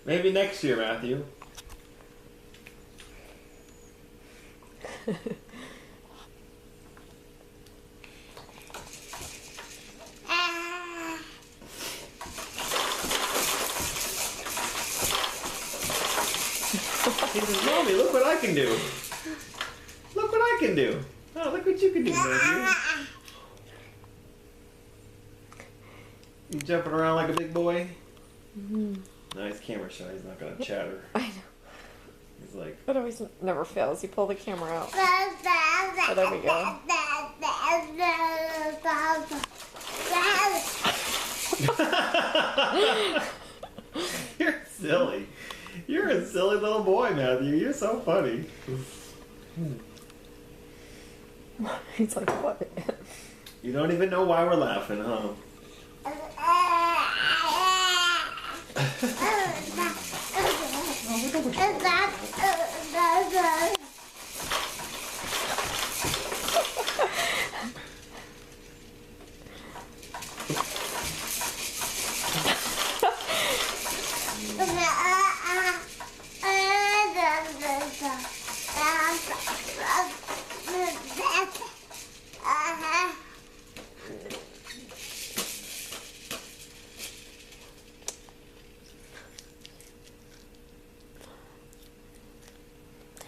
Maybe next year, Matthew. He says, Mommy, look what I can do. Look what I can do. Oh, look what you can do, Matthew. You jumping around like a big boy? Mm-hmm. Nice camera shot. He's not going to chatter. I know. He's like... It always never fails. You pull the camera out. Oh, there we go. You're silly. You're a silly little boy, Matthew. You're so funny. He's like, what? You don't even know why we're laughing, huh?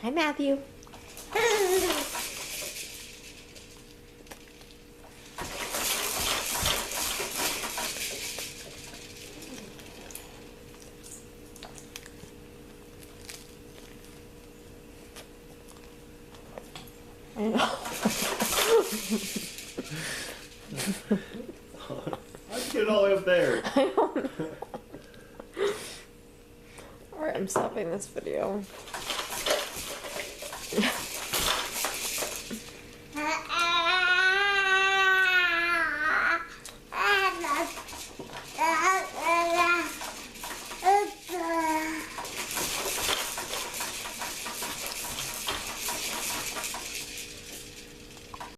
Hi, Matthew. I know. How'd you get it all the way up there? I don't know. Alright, I'm stopping this video.